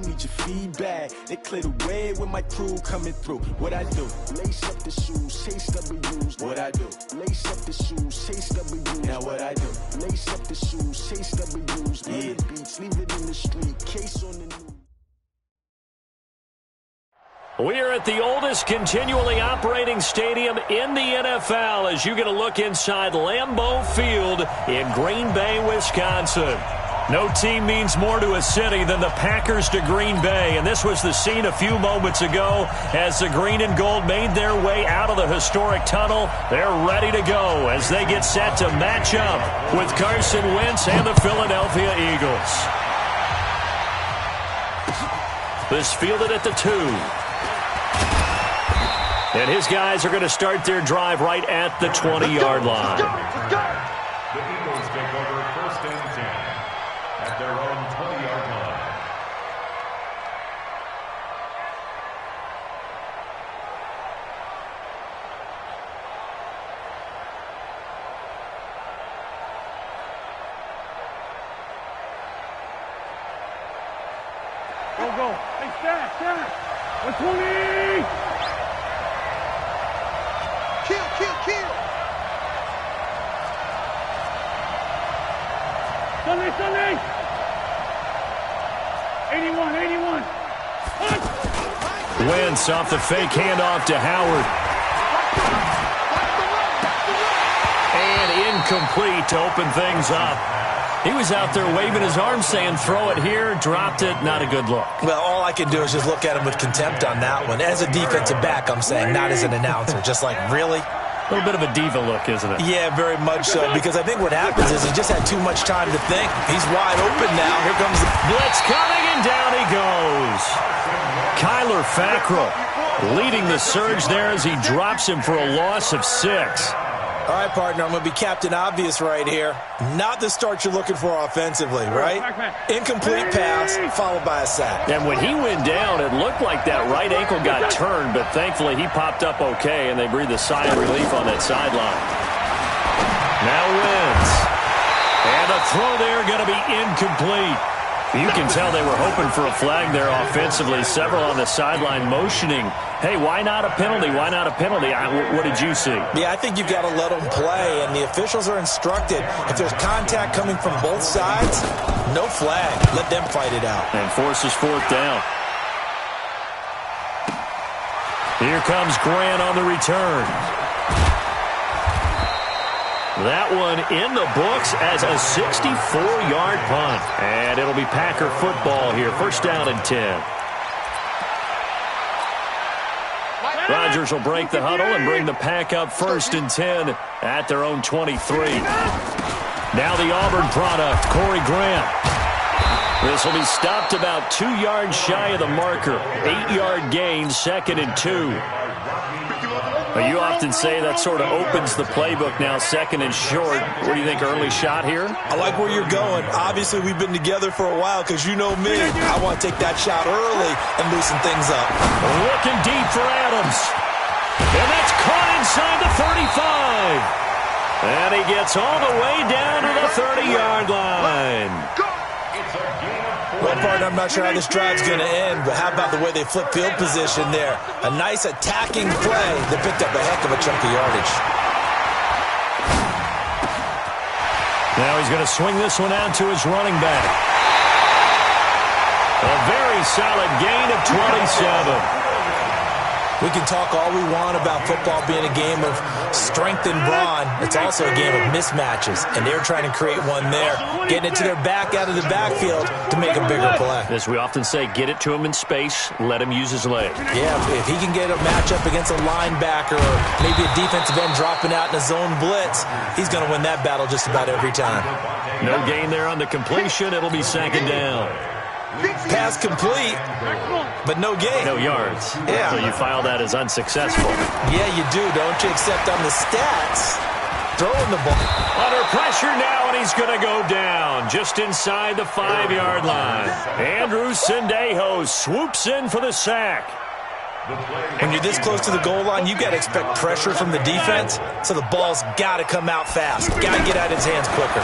don't need your feedback. They clear the way with my crew coming through. What I do? Lace up the shoes, chase W's. What I do? Lace up the shoes, chase W's. Now what I do? Lace up the shoes, chase W's. Yeah. The beats, leave it in the street, case on the news. We are at the oldest continually operating stadium in the NFL as you get a look inside Lambeau Field in Green Bay, Wisconsin. No team means more to a city than the Packers to Green Bay, and this was the scene a few moments ago as the green and gold made their way out of the historic tunnel. They're ready to go as they get set to match up with Carson Wentz and the Philadelphia Eagles. This fielded at the 2. And his guys are going to start their drive right at the 20-yard line. The Eagles take over 1st and 10 at their own 20-yard line. Go. Hey, stack. 120. Kill. Sunday. 81. Wentz off the fake handoff to Howard. And incomplete to open things up. He was out there waving his arms saying, throw it here, dropped it, not a good look. Well, all I can do is just look at him with contempt on that one. As a defensive back, I'm saying, not as an announcer. Just like, really? A little bit of a diva look, isn't it? Yeah, very much so, because I think what happens is he just had too much time to think. He's wide open now. Here comes the blitz coming, and down he goes. Kyler Fackrell leading the surge there as he drops him for a loss of 6. All right, partner, I'm going to be Captain Obvious right here. Not the start you're looking for offensively, right? Incomplete pass followed by a sack. And when he went down, it looked like that right ankle got turned, but thankfully he popped up okay, and they breathed a sigh of relief on that sideline. Now Wentz. And the throw there going to be incomplete. You can tell they were hoping for a flag there offensively. Several on the sideline motioning, hey, why not a penalty? Why not a penalty? What did you see? Yeah, I think you've got to let them play, and the officials are instructed. If there's contact coming from both sides, no flag. Let them fight it out. And forces 4th down. Here comes Grant on the return. That one in the books as a 64-yard punt. And it'll be Packer football here. 1st down and 10. Rodgers will break the huddle and bring the Pack up 1st and 10 at their own 23. Now the Auburn product, Corey Grant. This will be stopped about 2 yards shy of the marker. 8-yard gain, 2nd and 2. You often say that sort of opens the playbook now, 2nd and short. What do you think, early shot here? I like where you're going. Obviously, we've been together for a while because you know me. I want to take that shot early and loosen things up. Looking deep for Adams. And that's caught inside the 35. And he gets all the way down to the 30-yard line. Well, partner, I'm not sure how this drive's going to end, but how about the way they flip field position there? A nice attacking play that picked up a heck of a chunk of yardage. Now he's going to swing this one out to his running back. A very solid gain of 27. We can talk all we want about football being a game of strength and brawn. It's also a game of mismatches, and they're trying to create one there, getting it to their back out of the backfield to make a bigger play. As we often say, get it to him in space, let him use his leg. Yeah, if he can get a matchup against a linebacker or maybe a defensive end dropping out in a zone blitz, he's going to win that battle just about every time. No gain there on the completion. It'll be 2nd down. Pass complete, but no gain. No yards. Yeah. So you file that as unsuccessful. Yeah, you do, don't you? Except on the stats, throwing the ball. Under pressure now, and he's going to go down just inside the 5-yard line. Andrew Sendejo swoops in for the sack. When you're this close to the goal line, you got to expect pressure from the defense, so the ball's got to come out fast. Got to get out of his hands quicker.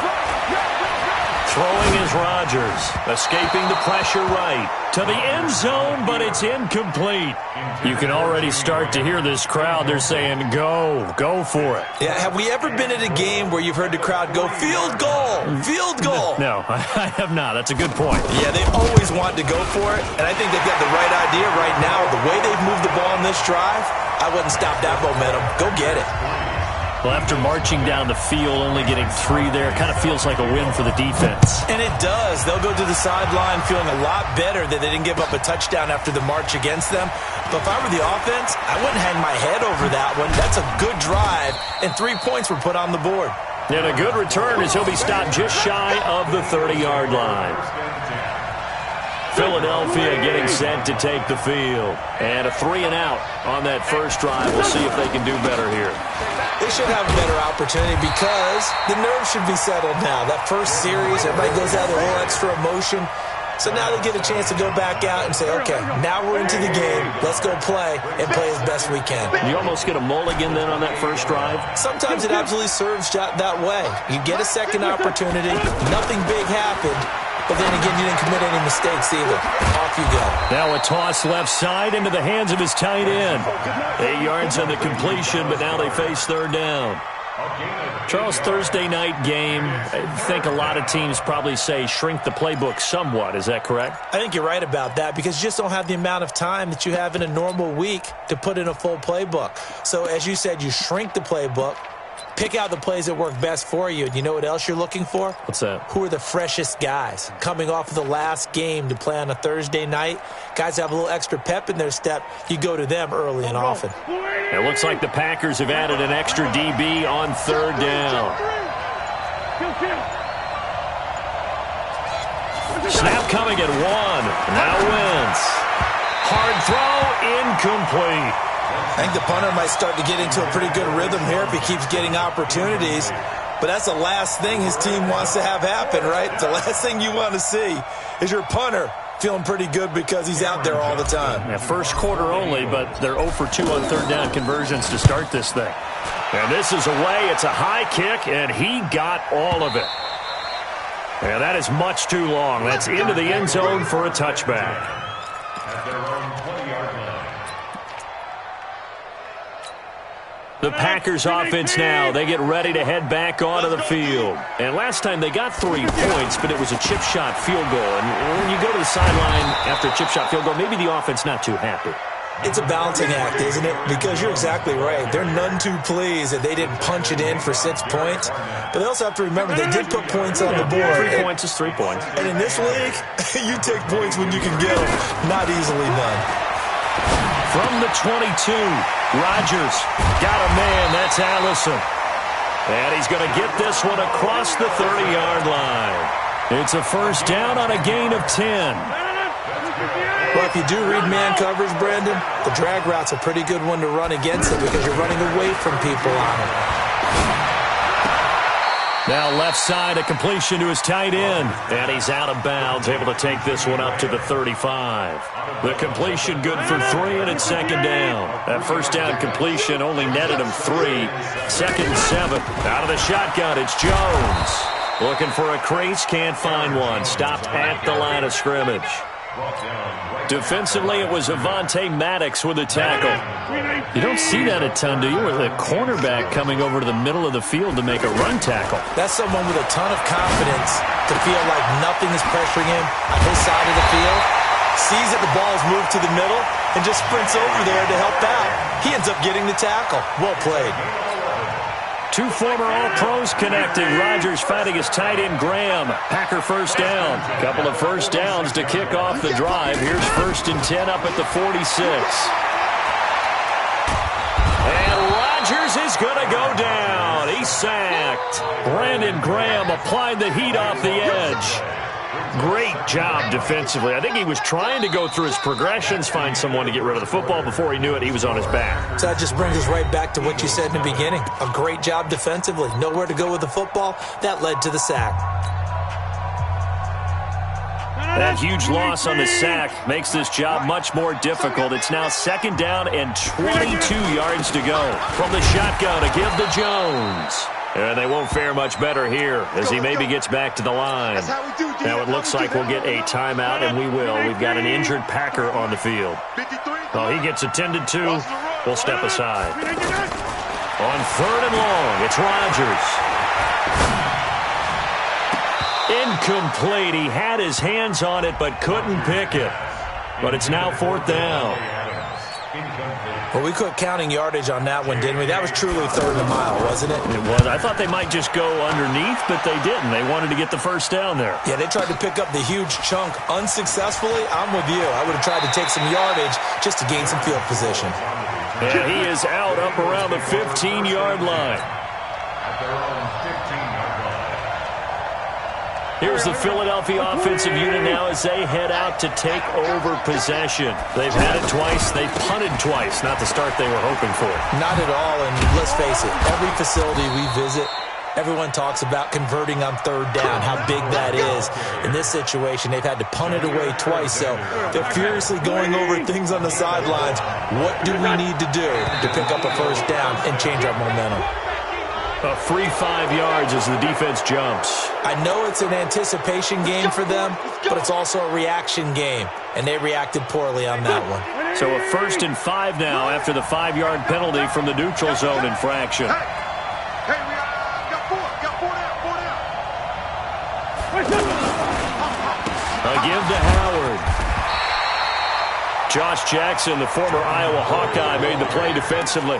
Throwing is Rodgers. Escaping the pressure right. To the end zone, but it's incomplete. You can already start to hear this crowd. They're saying, go for it. Yeah, have we ever been at a game where you've heard the crowd go, field goal, field goal? No, I have not. That's a good point. Yeah, they always want to go for it, and I think they've got the right idea right now. The way they've moved the ball in this drive, I wouldn't stop that momentum. Go get it. Well, after marching down the field, only getting 3 there, kind of feels like a win for the defense. And it does. They'll go to the sideline feeling a lot better that they didn't give up a touchdown after the march against them. But if I were the offense, I wouldn't hang my head over that one. That's a good drive, and 3 points were put on the board. And a good return as he'll be stopped just shy of the 30-yard line. Philadelphia getting set to take the field. And a 3-and-out on that first drive. We'll see if they can do better here. They should have a better opportunity because the nerves should be settled now. That first series, everybody goes out with a little extra emotion. So now they get a chance to go back out and say, okay, now we're into the game. Let's go play and play as best we can. You almost get a mulligan then on that first drive? Sometimes it absolutely serves that way. You get a second opportunity. Nothing big happened. But then again, you didn't commit any mistakes either. Off you go. Now a toss left side into the hands of his tight end. 8 yards on the completion, but now they face third down. Charles, Thursday night game, I think a lot of teams probably say shrink the playbook somewhat. Is that correct? I think you're right about that because you just don't have the amount of time that you have in a normal week to put in a full playbook. So as you said, you shrink the playbook. Pick out the plays that work best for you. And you know what else you're looking for? What's that? Who are the freshest guys coming off of the last game to play on a Thursday night? Guys have a little extra pep in their step. You go to them early and often. It looks like the Packers have added an extra DB on third down. Snap coming at 1. Now Wentz. Hard throw, incomplete. I think the punter might start to get into a pretty good rhythm here if he keeps getting opportunities. But that's the last thing his team wants to have happen, right? The last thing you want to see is your punter feeling pretty good because he's out there all the time. Yeah, first quarter only, but they're 0 for 2 on third down conversions to start this thing. And this is away. It's a high kick, and he got all of it. Yeah, that is much too long. That's into the end zone for a touchback. At their own 20-yard line. The Packers offense now, they get ready to head back onto the field. And last time they got 3 points, but it was a chip shot field goal. And when you go to the sideline after a chip shot field goal, maybe the offense not too happy. It's a balancing act, isn't it? Because you're exactly right. They're none too pleased that they didn't punch it in for 6 points. But they also have to remember they did put points on the board. 3 points is 3 points. And in this league, you take points when you can get them. Not easily done. From the 22, Rodgers got a man. That's Allison. And he's going to get this one across the 30-yard line. It's a first down on a gain of 10. Well, if you do read man coverage, Brandon, the drag route's a pretty good one to run against it because you're running away from people on it. Now left side, a completion to his tight end. And he's out of bounds, able to take this one up to the 35. The completion good for 3, and it's second down. That first down completion only netted him 3. Second and 7. Out of the shotgun, it's Jones. Looking for a crease, can't find one. Stopped at the line of scrimmage. Defensively, it was Avonte Maddox with a tackle. You don't see that a ton, do you? With a cornerback coming over to the middle of the field to make a run tackle. That's someone with a ton of confidence to feel like nothing is pressuring him on his side of the field. Sees that the ball is moved to the middle and just sprints over there to help out. He ends up getting the tackle. Well played. 2 former All-Pros connecting. Rodgers fighting his tight end, Graham. Packer first down. Couple of first downs to kick off the drive. Here's 1st and 10 up at the 46. And Rodgers is going to go down. He's sacked. Brandon Graham applied the heat off the edge. Great job defensively. I think he was trying to go through his progressions, find someone to get rid of the football. Before he knew it, he was on his back. So that just brings us right back to what you said in the beginning. A great job defensively. Nowhere to go with the football. That led to the sack. That huge loss on the sack makes this job much more difficult. It's now second down and 22 yards to go. From the shotgun to give to Jones. And they won't fare much better here as he maybe gets back to the line. Now it looks like we'll get a timeout, and we will. We've got an injured Packer on the field. Well, he gets attended to. We'll step aside. On 3rd and long, it's Rodgers. Incomplete. He had his hands on it but couldn't pick it. But it's now 4th down. Well, we quit counting yardage on that one, didn't we? That was truly 3rd and a mile, wasn't it? It was. I thought they might just go underneath, but they didn't. They wanted to get the first down there. Yeah, they tried to pick up the huge chunk unsuccessfully. I'm with you. I would have tried to take some yardage just to gain some field position. And he is out up around the 15-yard line. Here's the Philadelphia offensive unit now as they head out to take over possession. They've had it twice. They punted twice. Not the start they were hoping for. Not at all, and let's face it, every facility we visit, everyone talks about converting on 3rd down, how big that is. In this situation, they've had to punt it away twice, so they're furiously going over things on the sidelines. What do we need to do to pick up a first down and change our momentum? A free 5 yards as the defense jumps. I know it's an anticipation game for them, but it's also a reaction game, and they reacted poorly on that one. So a 1st and 5 now after the 5-yard penalty from the neutral zone infraction. Hey, we got 4 down. A give to Howard. Josh Jackson, the former Iowa Hawkeye, made the play defensively.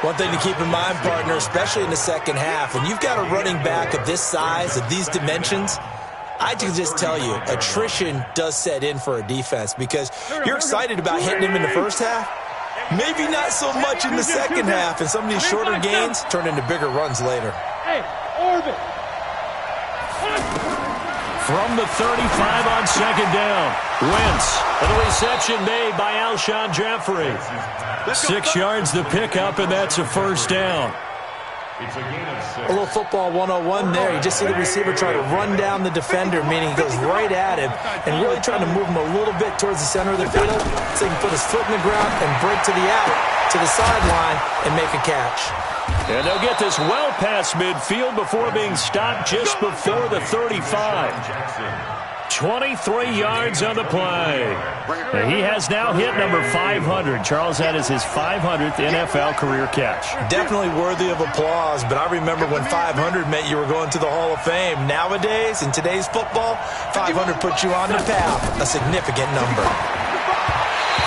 One thing to keep in mind, partner, especially in the second half, when you've got a running back of this size, of these dimensions, I can just tell you, attrition does set in for a defense because you're excited about hitting him in the first half. Maybe not so much in the second half, and some of these shorter gains turn into bigger runs later. Hey, orbit. From the 35 on 2nd down, Wentz. And the reception made by Alshon Jeffrey. 6 yards the pickup, and that's a first down. A little football 101 there. You just see the receiver try to run down the defender, meaning he goes right at him and really trying to move him a little bit towards the center of the field so he can put his foot in the ground and break to the out, to the sideline, and make a catch. And they'll get this well past midfield before being stopped just before the 35. 23 yards on the play. And he has now hit number 500. Charles, that is his 500th NFL career catch. Definitely worthy of applause, but I remember when 500 meant you were going to the Hall of Fame. Nowadays, in today's football, 500 puts you on the path, a significant number.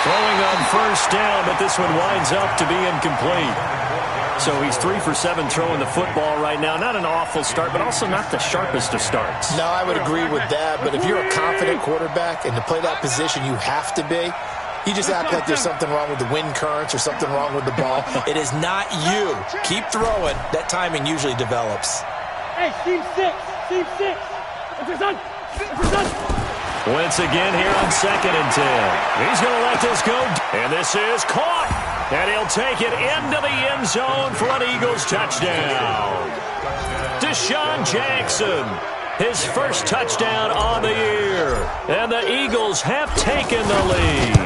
Throwing on first down, but this one winds up to be incomplete. So he's 3 for 7 throwing the football right now. Not an awful start, but also not the sharpest of starts. No, I would agree with that. But if you're a confident quarterback and to play that position you have to be, you just act like there's something wrong with the wind currents or something wrong with the ball. It is not you. Keep throwing. That timing usually develops. Hey, team 6. Team 6. It's done. It's done. Wentz again here on 2nd and 10. He's going to let this go. And this is caught. And he'll take it into the end zone for an Eagles touchdown. Deshaun Jackson, his first touchdown on the year. And the Eagles have taken the lead.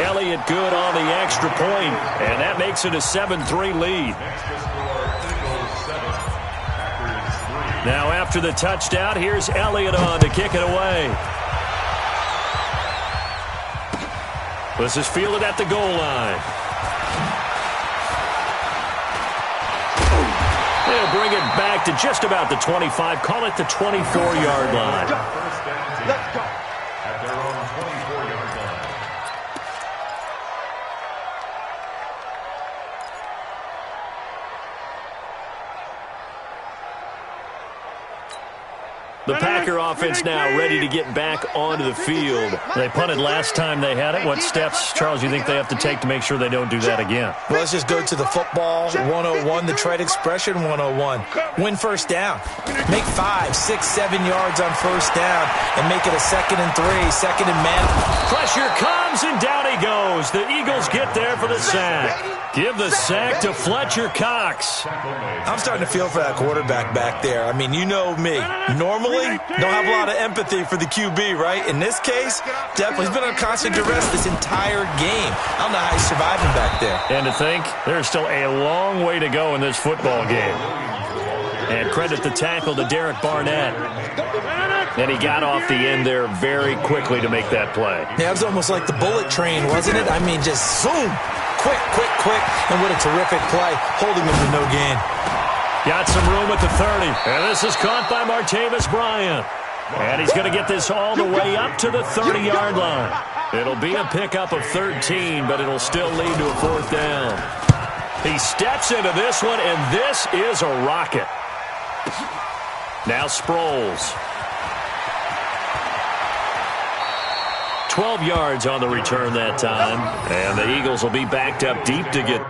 Elliott good on the extra point, and that makes it a 7-3 lead. Now after the touchdown, here's Elliott on to kick it away. This is fielded at the goal line. They'll bring it back to just about the 25. Call it the 24-yard line. Let's go. At their own 24-yard line. The Packer offense now ready to get back onto the field. They punted last time they had it. What steps, Charles, you think they have to take to make sure they don't do that again? Well, let's just go to the football 101, the trade expression 101. Win first down. Make 5, 6, 7 yards on first down and make it a 2nd and 3, 2nd and man. Pressure comes, and down he goes. The Eagles get there for the sack. Give the sack to Fletcher Cox. I'm starting to feel for that quarterback back there. I mean, you know me. Normally, usually don't have a lot of empathy for the QB, right? In this case, definitely. He's been on constant duress this entire game. I don't know how he's surviving back there. And to think, there's still a long way to go in this football game. And credit the tackle to Derek Barnett. And he got off the end there very quickly to make that play. Yeah, it was almost like the bullet train, wasn't it? I mean, just zoom. Quick, quick, quick. And what a terrific play, holding him to no gain. Got some room at the 30. And this is caught by Martavis Bryant. And he's going to get this all the way up to the 30-yard line. It'll be a pickup of 13, but it'll still lead to a 4th down. He steps into this one, and this is a rocket. Now Sproles. 12 yards on the return that time. And the Eagles will be backed up deep to get...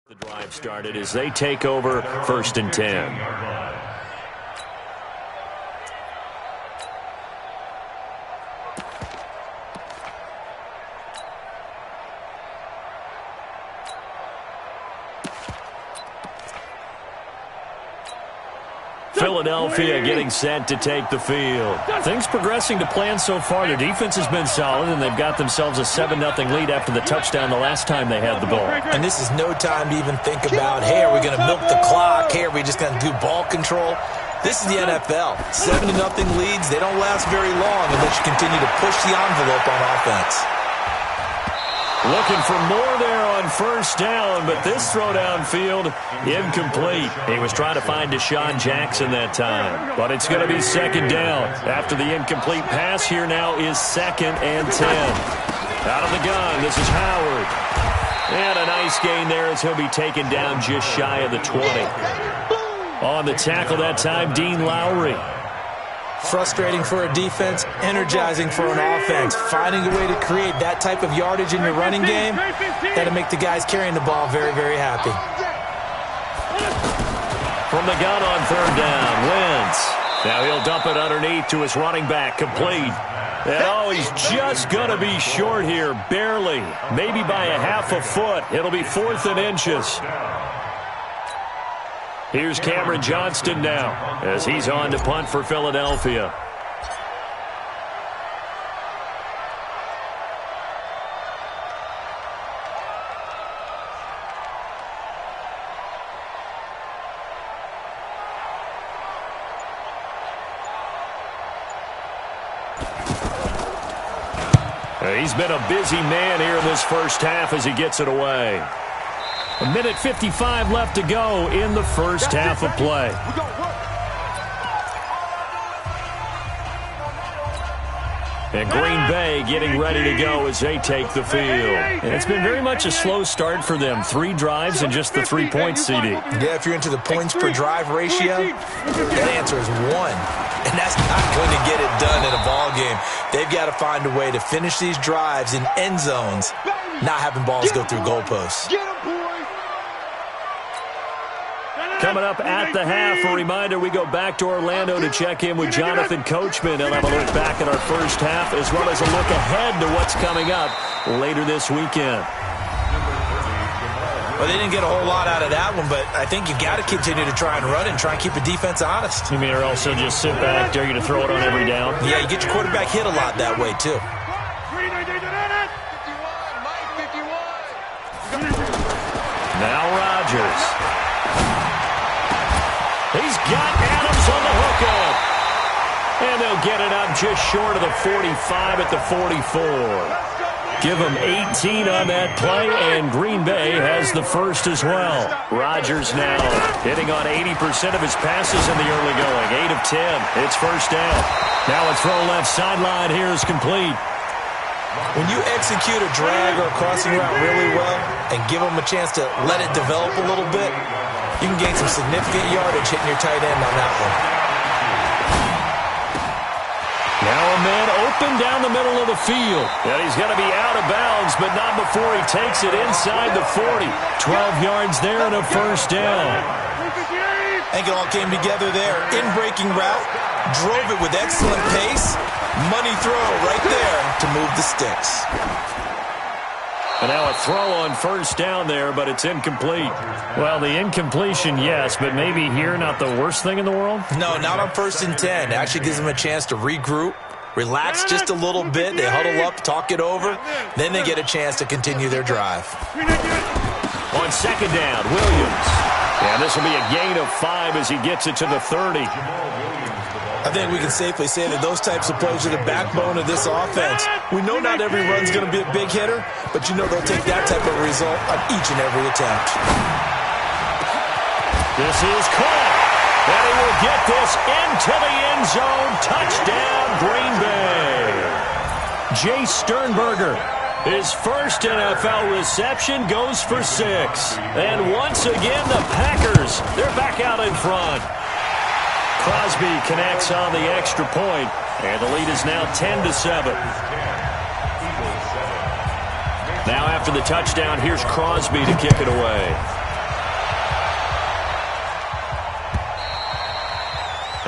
The drive started as they take over 1st and 10. Philadelphia getting set to take the field. Things progressing to plan so far. Their defense has been solid, and they've got themselves a 7-0 lead after the touchdown the last time they had the ball. And this is no time to even think about, hey, are we going to milk the clock? Hey, are we just going to do ball control? This is the NFL. 7-0 leads, they don't last very long unless you continue to push the envelope on offense. Looking for more there on 1st down, but this throw downfield incomplete. He was trying to find Deshaun Jackson that time, but it's going to be 2nd down. After the incomplete pass, here now is 2nd and 10. Out of the gun, this is Howard. And a nice gain there as he'll be taken down just shy of the 20. On the tackle that time, Dean Lowry. Frustrating for a defense, energizing for an offense. Finding a way to create that type of yardage in your running game, that'll make the guys carrying the ball very, very happy. From the gun on 3rd down, Wentz. Now he'll dump it underneath to his running back, complete. And oh, he's just going to be short here, barely. Maybe by a half a foot. It'll be 4th and inches. Here's Cameron Johnston now as he's on to punt for Philadelphia. He's been a busy man here in this 1st half as he gets it away. 1:55 left to go in the 1st half of play. And Green Bay getting ready to go as they take the field. And it's been very much a slow start for them. 3 drives and just the 3 points, CD. Yeah, if you're into the points per drive ratio, that answer is 1. And that's not going to get it done in a ball game. They've got to find a way to finish these drives in end zones, not having balls go through goalposts. Coming up at the half, a reminder, we go back to Orlando to check in with Jonathan Coachman. He'll have a look back at our 1st half as well as a look ahead to what's coming up later this weekend. Well, they didn't get a whole lot out of that one, but I think you've got to continue to try and run and try and keep the defense honest. You mean or also just sit back, dare you to throw it on every down? Yeah, you get your quarterback hit a lot that way, too. Now Rodgers. He's got Adams on the hookup. And they'll get it up just short of the 45 at the 44. Give them 18 on that play, and Green Bay has the first as well. Rodgers now hitting on 80% of his passes in the early going. 8 of 10. It's 1st down. Now a throw left sideline here is complete. When you execute a drag or a crossing route really well and give them a chance to let it develop a little bit, you can gain some significant yardage hitting your tight end on that one. Now a man open down the middle of the field. And he's going to be out of bounds, but not before he takes it inside the 40. 12 yards there and a first down. I think it all came together there. In-breaking route, drove it with excellent pace. Money throw right there to move the sticks. And now a throw on first down there, but it's incomplete. Well, the incompletion, yes, but maybe here not the worst thing in the world? No, not on 1st and 10. It actually gives them a chance to regroup, relax just a little bit. They huddle up, talk it over. Then they get a chance to continue their drive. On 2nd down, Williams. And this will be a gain of 5 as he gets it to the 30. I think we can safely say that those types of plays are the backbone of this offense. We know not every run's going to be a big hitter, but you know they'll take that type of result on each and every attempt. This is caught, and he will get this into the end zone. Touchdown, Green Bay. Jay Sternberger, his first NFL reception goes for 6. And once again, the Packers, they're back out in front. Crosby connects on the extra point, and the lead is now 10-7. Now after the touchdown, here's Crosby to kick it away.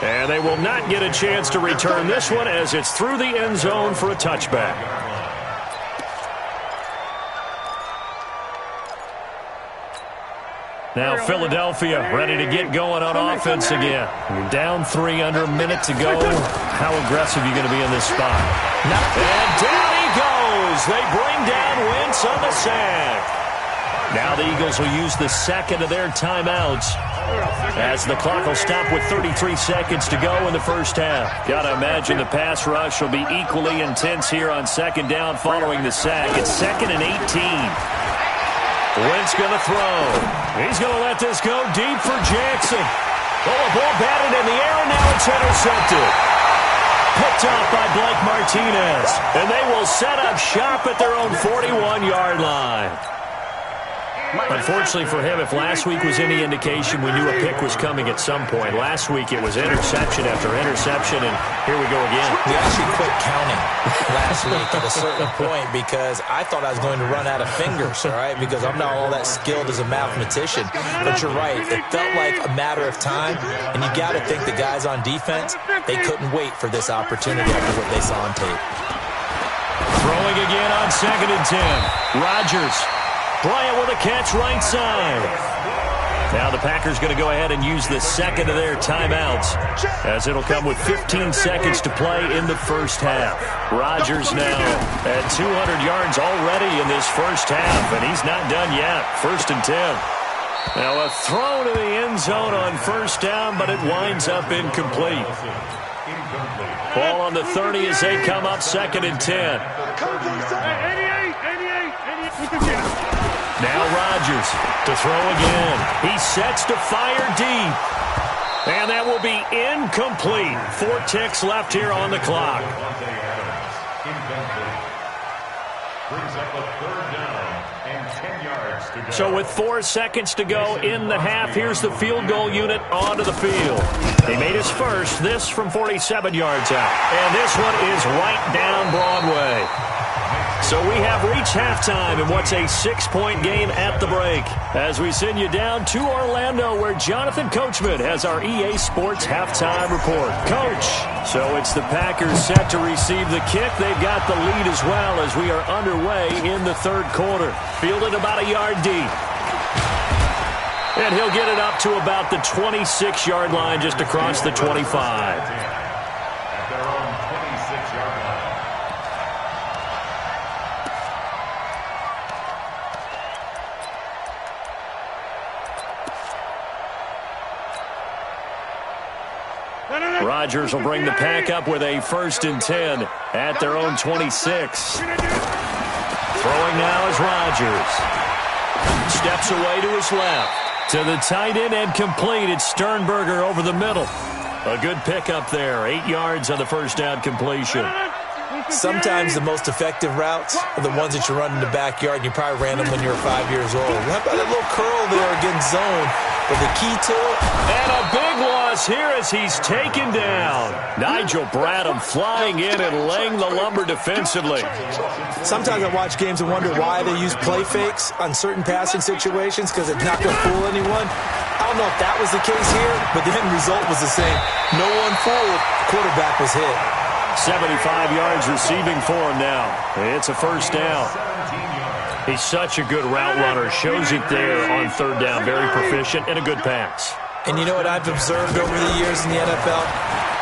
And they will not get a chance to return this one as it's through the end zone for a touchback. Now Philadelphia ready to get going on offense again. You're down 3 under a minute to go. How aggressive are you going to be in this spot? And down he goes. They bring down Wentz on the sack. Now the Eagles will use the second of their timeouts as the clock will stop with 33 seconds to go in the first half. Got to imagine the pass rush will be equally intense here on 2nd down following the sack. It's 2nd and 18. Wentz going to throw. He's going to let this go deep for Jackson. Oh, the ball batted in the air, and now it's intercepted. Picked off by Blake Martinez. And they will set up shop at their own 41-yard line. Unfortunately for him, if last week was any indication, we knew a pick was coming at some point. Last week it was interception after interception, and here we go again. We actually quit counting last week at a certain point because I thought I was going to run out of fingers, all right, because I'm not all that skilled as a mathematician. But you're right. It felt like a matter of time, and you got to think the guys on defense, they couldn't wait for this opportunity after what they saw on tape. Throwing again on 2nd and 10. Rodgers. Bryant with a catch right side. Now the Packers going to go ahead and use the second of their timeouts as it'll come with 15 seconds to play in the first half. Rodgers now at 200 yards already in this first half, and he's not done yet. 1st and 10. Now a throw to the end zone on 1st down, but it winds up incomplete. Ball on the 30 as they come up 2nd and 10. Now Rodgers to throw again. He sets to fire deep. And that will be incomplete. 4 ticks left here on the clock. Brings up a 3rd down and 10 yards to go. So with 4 seconds to go in the half, here's the field goal unit onto the field. He made his first, this from 47 yards out. And this one is right down Broadway. So we have reached halftime in what's a 6-point game at the break as we send you down to Orlando where Jonathan Coachman has our EA Sports halftime report. Coach, so it's the Packers set to receive the kick. They've got the lead as well as we are underway in the 3rd quarter. Fielded about a yard deep. And he'll get it up to about the 26-yard line just across the 25. Rodgers will bring the Pack up with a 1st and 10 at their own 26. Throwing now is Rodgers. Steps away to his left. To the tight end and complete. It's Sternberger over the middle. A good pickup there. 8 yards on the 1st down completion. Sometimes the most effective routes are the ones that you run in the backyard, and you probably ran them when you were 5 years old. How about that little curl there against zone? But the key to it? And a big one. loss here as he's taken down. Nigel Bradham flying in and laying the lumber defensively. Sometimes I watch games and wonder why they use play fakes on certain passing situations because it's not going to fool anyone. I don't know if that was the case here, but the end result was the same. No one fooled. The quarterback was hit. 75 yards receiving for him now. It's a first down. He's such a good route runner. Shows it there on third down. Very proficient and a good pass. And you know what I've observed over the years in the NFL?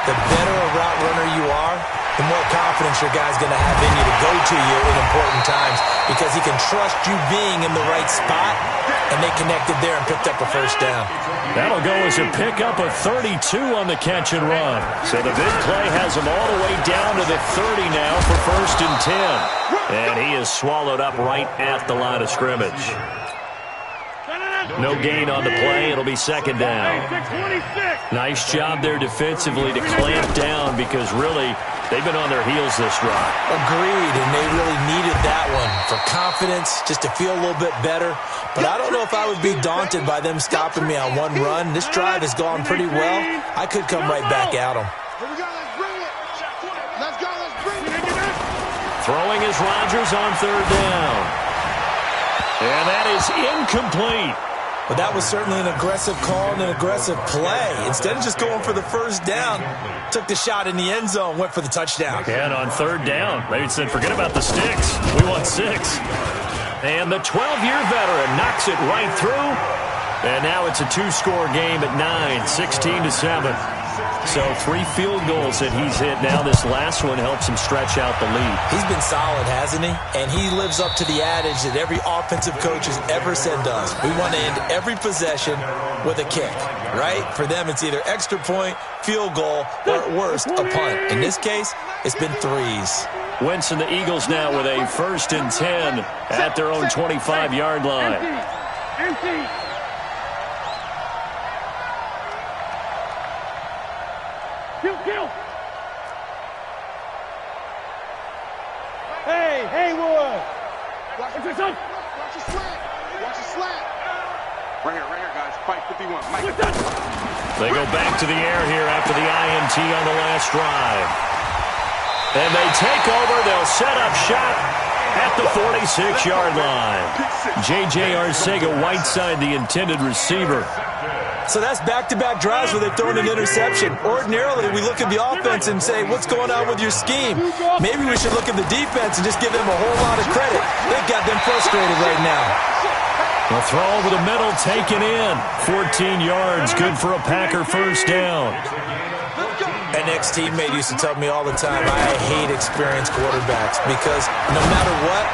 The better a route runner you are, the more confidence your guy's going to have in you to go to you in important times because he can trust you being in the right spot, and they connected there and picked up a first down. That'll go as a pickup of 32 on the catch and run. So the big play has him all the way down to the 30 now for first and 10. And he is swallowed up right at the line of scrimmage. No gain on the play. It'll be second down. Nice job there defensively to clamp down because really they've been on their heels this drive. Agreed, and they really needed that one for confidence, just to feel a little bit better. But I don't know if I would be daunted by them stopping me on one run. This drive has gone pretty well. I could come right back at them. Throwing is Rodgers on third down. And that is incomplete. But that was certainly an aggressive call and an aggressive play. Instead of just going for the first down, took the shot in the end zone, went for the touchdown. And on third down, they said, forget about the sticks. We want 6. And the 12-year veteran knocks it right through. And now it's a 2-score game at 9, 16-7. So 3 field goals that he's hit now. This last one helps him stretch out the lead. He's been solid, hasn't he? And he lives up to the adage that every offensive coach has ever said to us. We want to end every possession with a kick, right? For them, it's either extra point, field goal, or at worst, a punt. In this case, it's been 3s. Wentz and the Eagles now with a first and 10 at their own 25-yard line. Empty. Kill. Hey, Haywood. Watch your slant. Watch your slant. Right here, guys. Fight 51. Mike. They go back to the air here after the INT on the last drive. And they take over. They'll set up shop at the 46-yard line. J.J. Arcega-Whiteside, the intended receiver. So that's back-to-back drives where they've thrown an interception. Ordinarily, we look at the offense and say, what's going on with your scheme? Maybe we should look at the defense and just give them a whole lot of credit. They've got them frustrated right now. A throw over the middle, taken in. 14 yards, good for a Packer first down. An ex-teammate used to tell me all the time, I hate experienced quarterbacks because no matter what,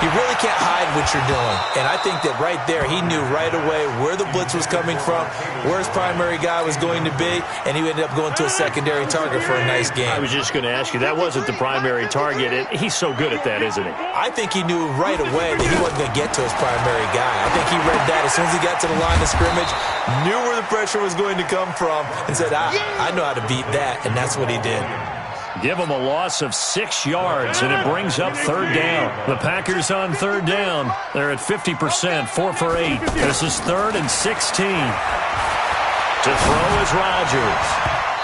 you really can't hide what you're doing. And I think that right there, he knew right away where the blitz was coming from, where his primary guy was going to be, and he ended up going to a secondary target for a nice game. I was just going to ask you, that wasn't the primary target. And he's so good at that, isn't he? I think he knew right away that he wasn't going to get to his primary guy. I think he read that as soon as he got to the line of scrimmage, knew where the pressure was going to come from, and said, I know how to beat that, and that's what he did. Give them a loss of 6 yards, and it brings up third down. The Packers on third down. They're at 50%, 4 for 8. This is 3rd and 16. To throw is Rodgers.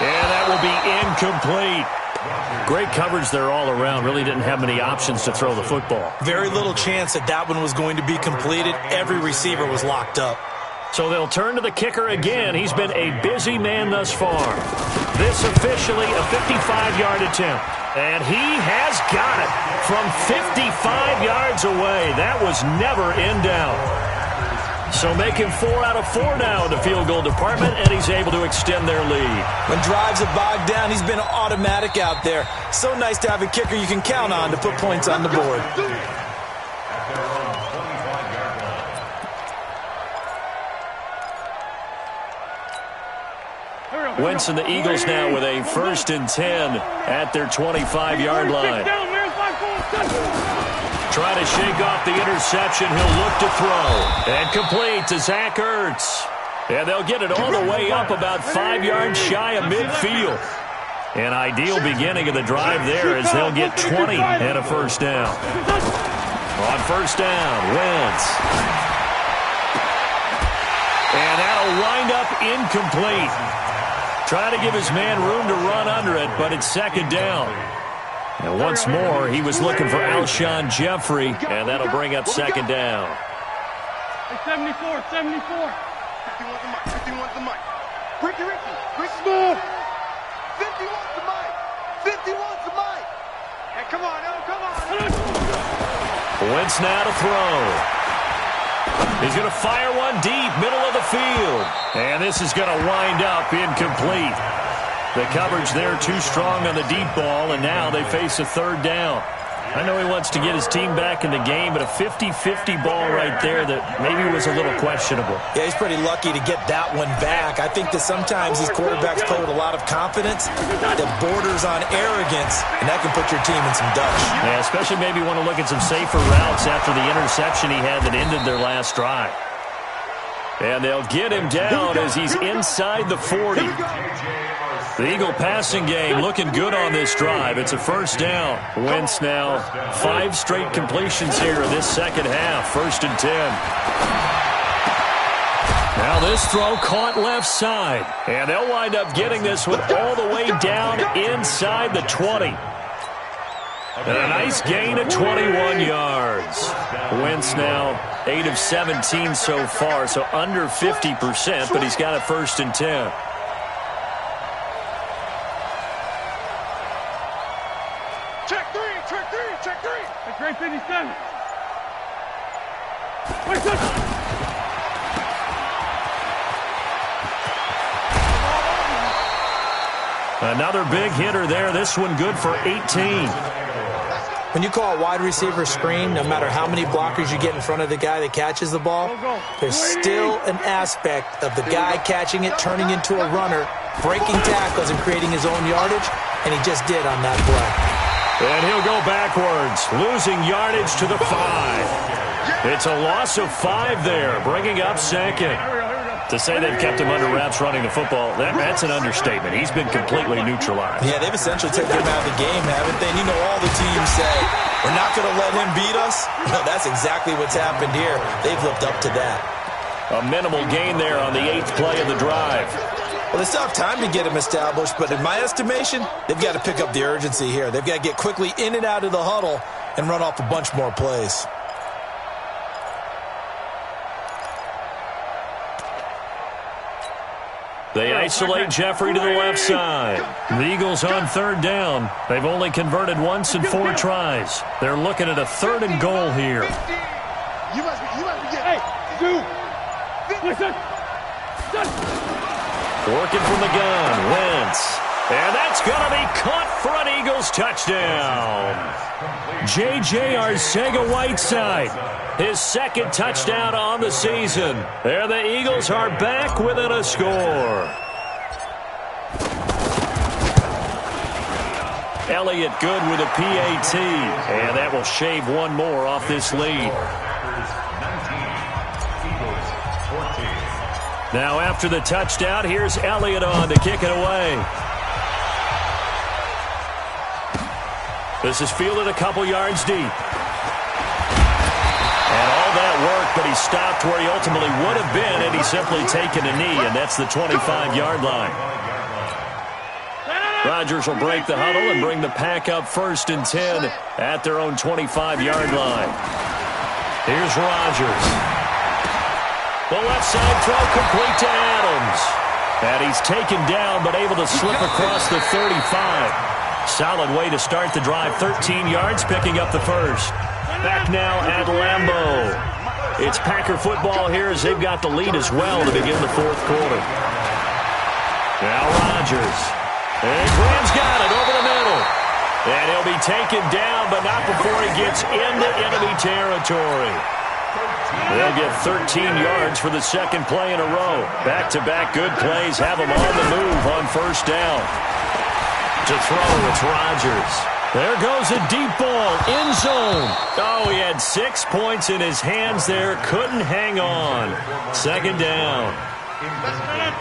And that will be incomplete. Great coverage there all around. Really didn't have many options to throw the football. Very little chance that that one was going to be completed. Every receiver was locked up. So they'll turn to the kicker again. He's been a busy man thus far. This officially a 55-yard attempt. And he has got it from 55 yards away. That was never in doubt. So making 4 out of 4 now in the field goal department, and he's able to extend their lead. When drives are bogged down, he's been automatic out there. So nice to have a kicker you can count on to put points on the board. Wentz and the Eagles now with a first and 10 at their 25-yard line. Try to shake off the interception. He'll look to throw. And complete to Zach Ertz. And they'll get it all the way up about 5 yards shy of midfield. An ideal beginning of the drive there as they'll get 20 and a first down. On first down, Wentz. And that'll wind up incomplete. Trying to give his man room to run under it, but it's second down. And once more, he was looking for Alshon Jeffrey, and that'll bring up second down. Hey, 74, 74. 51's the mic. Ricky. Smooth. 51's the mic. 51's the mic. Hey, come on. Wentz now to throw. He's going to fire one deep, middle of the field. And this is going to wind up incomplete. The coverage there too strong on the deep ball, and now they face a third down. I know he wants to get his team back in the game, but a 50-50 ball right there that maybe was a little questionable. Yeah, he's pretty lucky to get that one back. I think that sometimes these quarterbacks play with a lot of confidence that borders on arrogance, and that can put your team in some dutch. Yeah, especially maybe want to look at some safer routes after the interception he had that ended their last drive. And they'll get him down as he's inside the 40. The Eagle passing game looking good on this drive. It's a first down. Wentz now 5 straight completions here in this second half. 1st and 10. Now this throw caught left side. And they'll wind up getting this one all the way down inside the 20. And a nice gain of 21 yards. Wentz now 8 of 17 so far, so under 50%, but he's got a 1st and 10. Check 3. Hey, great 57. Wait, Another big hitter there. This one good for 18. When you call a wide receiver screen, no matter how many blockers you get in front of the guy that catches the ball, there's still an aspect of the guy catching it, turning into a runner, breaking tackles and creating his own yardage, and he just did on that play. And he'll go backwards, losing yardage to the 5. It's a loss of 5 there, bringing up second. To say they've kept him under wraps running the football, that's an understatement. He's been completely neutralized. Yeah, they've essentially taken him out of the game, haven't they? And you know all the teams say, we're not going to let him beat us. No, that's exactly what's happened here. They've lived up to that. A minimal gain there on the 8th play of the drive. Well, they still have time to get him established, but in my estimation, they've got to pick up the urgency here. They've got to get quickly in and out of the huddle and run off a bunch more plays. They isolate Jeffrey to the left side. The Eagles on 3rd down. They've only converted once in 4 tries. They're looking at a 3rd and goal here. You must be Hey, dude. Listen. Working from the gun, Wentz. And that's going to be caught for an Eagles touchdown. J.J. Arcega-Whiteside, his 2nd touchdown on the season. There the Eagles are back within a score. Elliott good with a PAT. And that will shave one more off this lead. Now after the touchdown, here's Elliott on to kick it away. This is fielded a couple yards deep. And all that work, but he stopped where he ultimately would have been, and he's simply taken a knee, and that's the 25-yard line. Rodgers will break the huddle and bring the pack up 1st and 10 at their own 25-yard line. Here's Rodgers. The left side throw complete to Adams. And he's taken down, but able to slip across the 35. Solid way to start the drive. 13 yards, picking up the 1st. Back now at Lambeau. It's Packer football here as they've got the lead as well to begin the 4th quarter. Now Rodgers. And Graham's got it over the middle. And he'll be taken down, but not before he gets into enemy territory. They'll get 13 yards for the 2nd play in a row. Back-to-back good plays have them on the move on 1st down. To throw, it's Rodgers. There goes a deep ball, end zone. Oh, he had 6 points in his hands there. Couldn't hang on. 2nd down.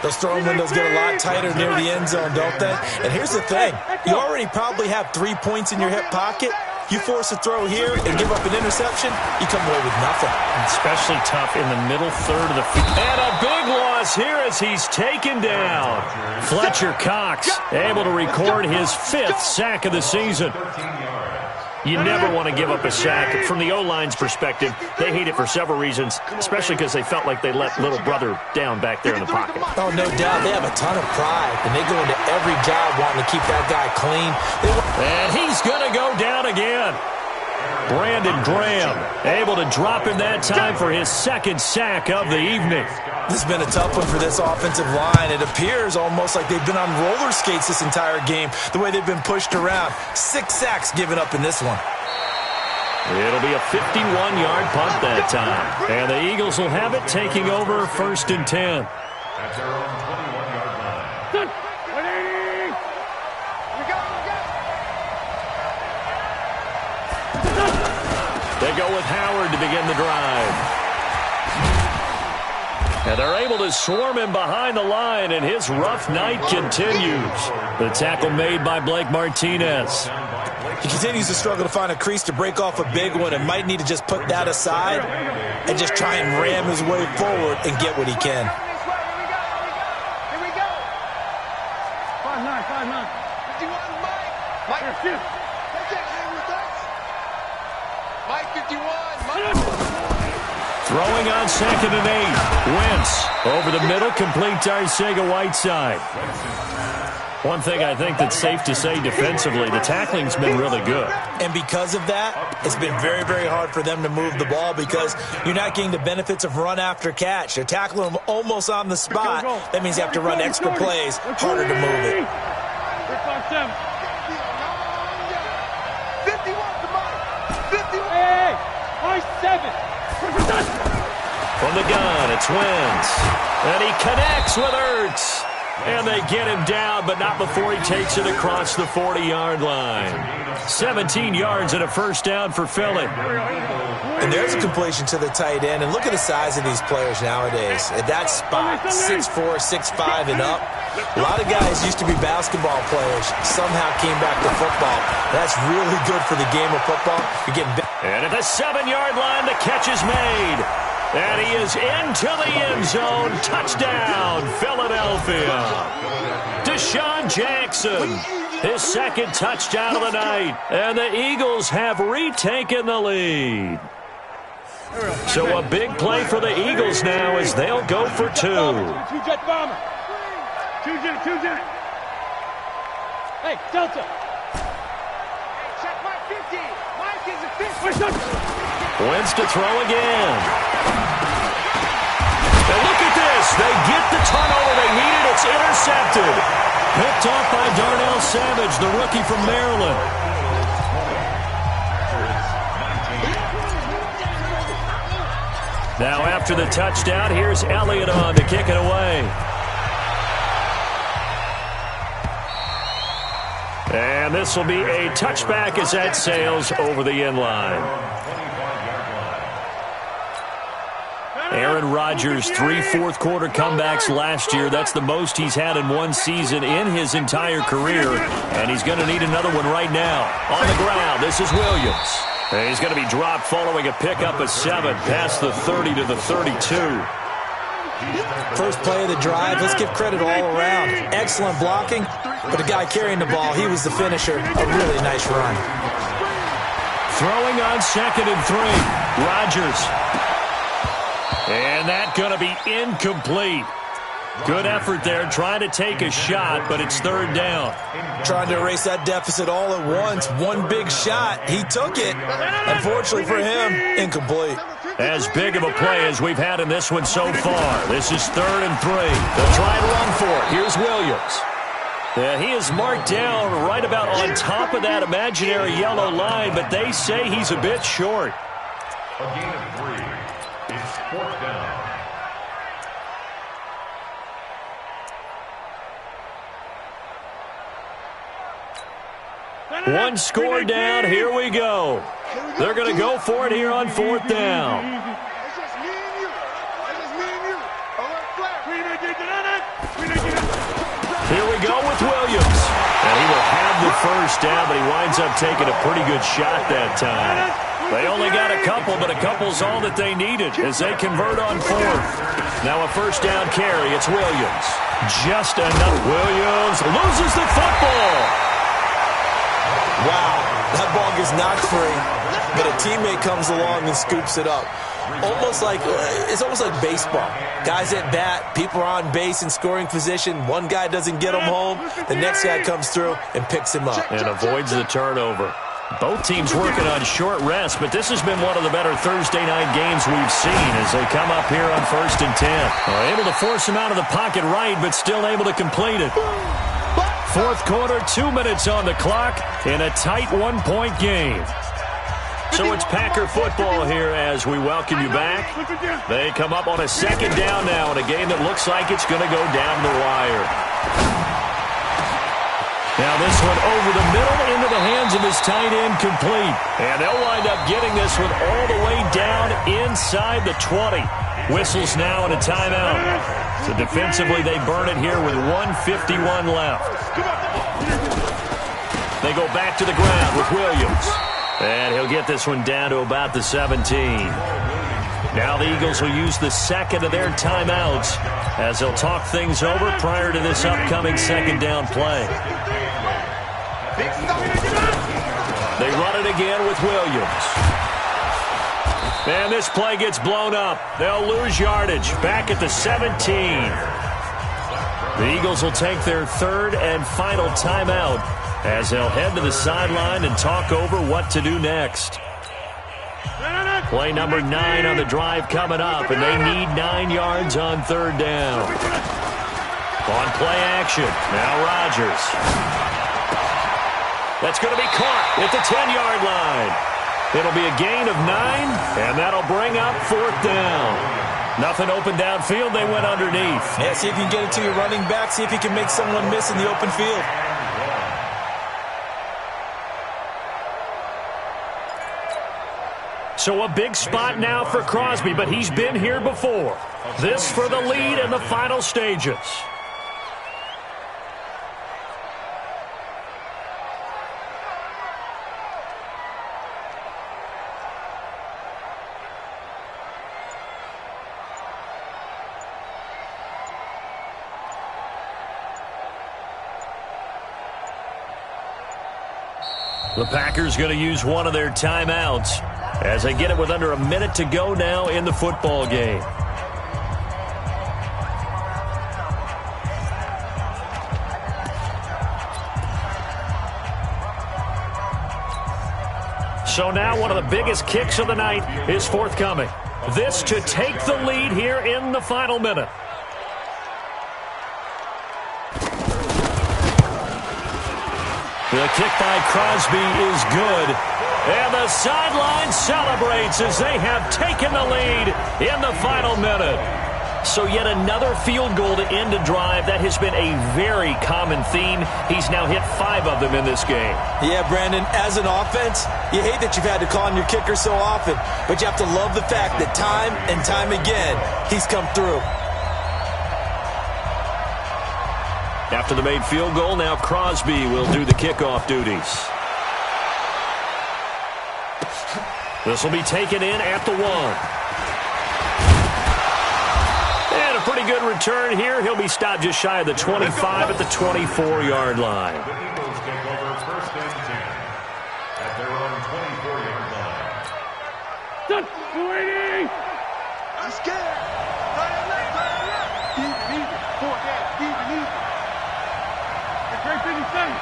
Those throwing windows get a lot tighter near the end zone, don't they? And here's the thing. You already probably have 3 points in your hip pocket. You force a throw here and give up an interception, you come away with nothing. Especially tough in the middle third of the field. And a big loss here as he's taken down. Fletcher Cox able to record his 5th sack of the season. You never want to give up a sack. From the O-line's perspective, they hate it for several reasons, especially because they felt like they let little brother down back there in the pocket. Oh, no doubt. They have a ton of pride, and they go into every job wanting to keep that guy clean. And he's going to go down again. Brandon Graham able to drop him that time for his 2nd sack of the evening. This has been a tough one for this offensive line. It appears almost like they've been on roller skates this entire game, the way they've been pushed around. 6 sacks given up in this one. It'll be a 51-yard punt that time. And the Eagles will have it, taking over 1st and 10. At their own 21-yard line. They go with Howard to begin the drive. And they're able to swarm him behind the line, and his rough night continues. The tackle made by Blake Martinez. He continues to struggle to find a crease to break off a big one and might need to just put that aside and just try and ram his way forward and get what he can. Here we go. 5'9". 51, Mike. Mike, take that hand with us. Mike, 51. Mike. Throwing on 2nd and 8. Wentz over the middle, complete to Arcega-Whiteside. One thing I think that's safe to say defensively, the tackling's been really good. And because of that, it's been very, very hard for them to move the ball because you're not getting the benefits of run after catch. They're tackling them almost on the spot. That means you have to run extra plays, harder to move it. 51 to Mike. 51. Hey, high 7. From the gun, it's Wentz. And he connects with Ertz. And they get him down, but not before he takes it across the 40-yard line. 17 yards and a 1st down for Philly. And there's a completion to the tight end. And look at the size of these players nowadays. At that spot, 6'4", 6'5", and up. A lot of guys used to be basketball players, somehow came back to football. That's really good for the game of football. You're getting better. And at the 7-yard line, the catch is made. And he is into the end zone. Touchdown, Philadelphia. Deshaun Jackson, his 2nd touchdown of the night. And the Eagles have retaken the lead. So a big play for the Eagles now as they'll go for 2. Two-jet bomber. Two-jet. Hey, Delta. Check Mike 50. Mike is a 50. Wentz to throw again. And look at this. They get the turnover they needed. It's intercepted. Picked off by Darnell Savage, the rookie from Maryland. Now after the touchdown, here's Elliott on to kick it away. And this will be a touchback as that sails over the end line. Aaron Rodgers, 3 fourth-quarter comebacks last year. That's the most he's had in one season in his entire career. And he's going to need another one right now. On the ground, this is Williams. And he's going to be dropped following a pickup of 7 past the 30 to the 32. First play of the drive, let's give credit all around. Excellent blocking, but the guy carrying the ball, he was the finisher. A really nice run. Throwing on 2nd and 3. Rodgers. And that's going to be incomplete. Good effort there, trying to take a shot, but it's 3rd down. Trying to erase that deficit all at once. One big shot. He took it. Unfortunately for him, incomplete. As big of a play as we've had in this one so far. This is 3rd and 3. They'll try and run for it. Here's Williams. Yeah, he is marked down right about on top of that imaginary yellow line, but they say he's a bit short. A gain of 3. It's 4th down. One score down. Here we go. They're going to go for it here on 4th down. It's just me and you. It's just me and you. Here we go with Williams. And he will have the first down, but he winds up taking a pretty good shot that time. They only got a couple, but a couple's all that they needed as they convert on fourth. Now a first down carry. It's Williams. Just enough. Williams loses the football. Wow, that ball gets knocked free, but a teammate comes along and scoops it up. It's almost like baseball. Guys at bat, people are on base in scoring position. One guy doesn't get him home. The next guy comes through and picks him up. And avoids the turnover. Both teams working on short rest, but this has been one of the better Thursday night games we've seen as they come up here on 1st and 10. Able to force him out of the pocket right, but still able to complete it. Fourth quarter, 2 minutes on the clock in a tight one-point game. So it's Packer football here as we welcome you back. They come up on a second down now in a game that looks like it's going to go down the wire. Now this one over the middle into the hands of his tight end, complete. And they'll wind up getting this one all the way down inside the 20. Whistles now and a timeout. So defensively they burn it here with 1:51 left. They go back to the ground with Williams. And he'll get this one down to about the 17. Now the Eagles will use the second of their timeouts as they'll talk things over prior to this upcoming second down play. They run it again with Williams. And this play gets blown up. They'll lose yardage back at the 17. The Eagles will take their third and final timeout as they'll head to the sideline and talk over what to do next. Play number 9 on the drive coming up, and they need 9 yards on third down. On play action, now Rodgers. That's going to be caught at the 10-yard line. It'll be a gain of 9, and that'll bring up fourth down. Nothing open downfield, they went underneath. Yeah, see if you can get it to your running back, see if you can make someone miss in the open field. So a big spot now for Crosby, but he's been here before. This for the lead in the final stages. The Packers going to use one of their timeouts as they get it with under a minute to go now in the football game. So now one of the biggest kicks of the night is forthcoming. This to take the lead here in the final minute. The kick by Crosby is good. And the sideline celebrates as they have taken the lead in the final minute. So yet another field goal to end a drive. That has been a very common theme. He's now hit 5 of them in this game. Yeah, Brandon, as an offense, you hate that you've had to call on your kicker so often, but you have to love the fact that time and time again, he's come through. After the made field goal, now Crosby will do the kickoff duties. This will be taken in at the 1. And a pretty good return here. He'll be stopped just shy of the 25 at the 24-yard line. The Eagles take over 1st and 10 at their own 24-yard line. Done. 280. I'm scared. Even. 4 down. Even. Great 57.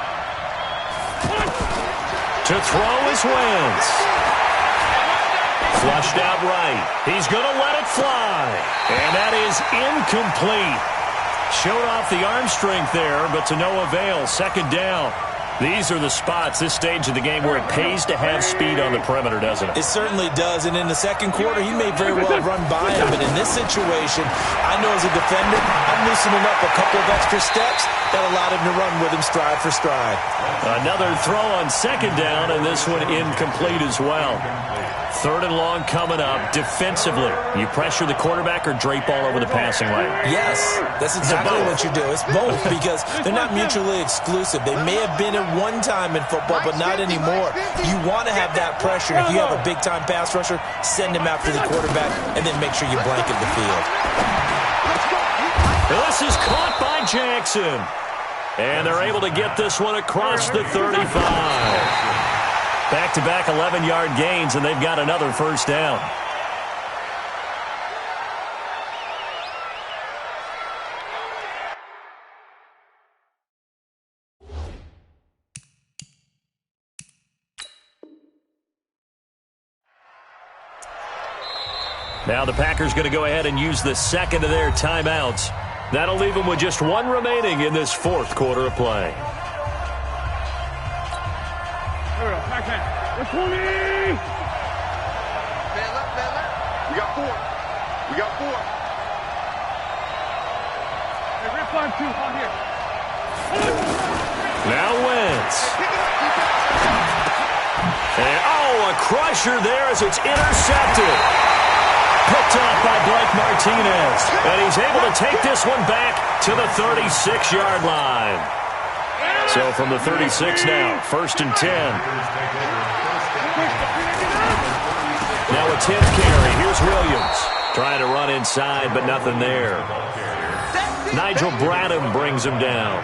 To throw is Wentz. Flushed out right. He's going to let it fly. And that is incomplete. Showed off the arm strength there, but to no avail. Second down. These are the spots, this stage of the game, where it pays to have speed on the perimeter, doesn't it? It certainly does, and in the second quarter, he may very well have run by him, but in this situation, I know as a defender, I'm loosening up a couple of extra steps that allowed him to run with him stride for stride. Another throw on second down, and this one incomplete as well. Third and long coming up. Defensively, you pressure the quarterback or drape all over the passing lane? Yes, that's exactly what you do. It's both because they're not mutually exclusive. They may have been at one time in football, but not anymore. You want to have that pressure. If you have a big-time pass rusher, send him after the quarterback, and then make sure you blanket the field. This is caught by Jackson. And they're able to get this one across the 35. Back-to-back 11-yard gains, and they've got another first down. Now the Packers going to go ahead and use the second of their timeouts. That'll leave them with just one remaining in this fourth quarter of play. Here we go, backhand. The 20! Man left, man left. We got 4. We got 4. Hey, rip 5-2, on here. Now Wentz. And, a crusher there as it's intercepted. Picked up by Blake Martinez. And he's able to take this one back to the 36-yard line. So from the 36 now, 1st and 10. Now a 10th carry. Here's Williams. Trying to run inside, but nothing there. Nigel Bradham brings him down.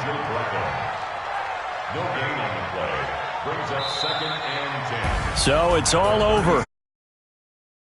No gain on the play. Brings up 2nd and 10. So it's all over.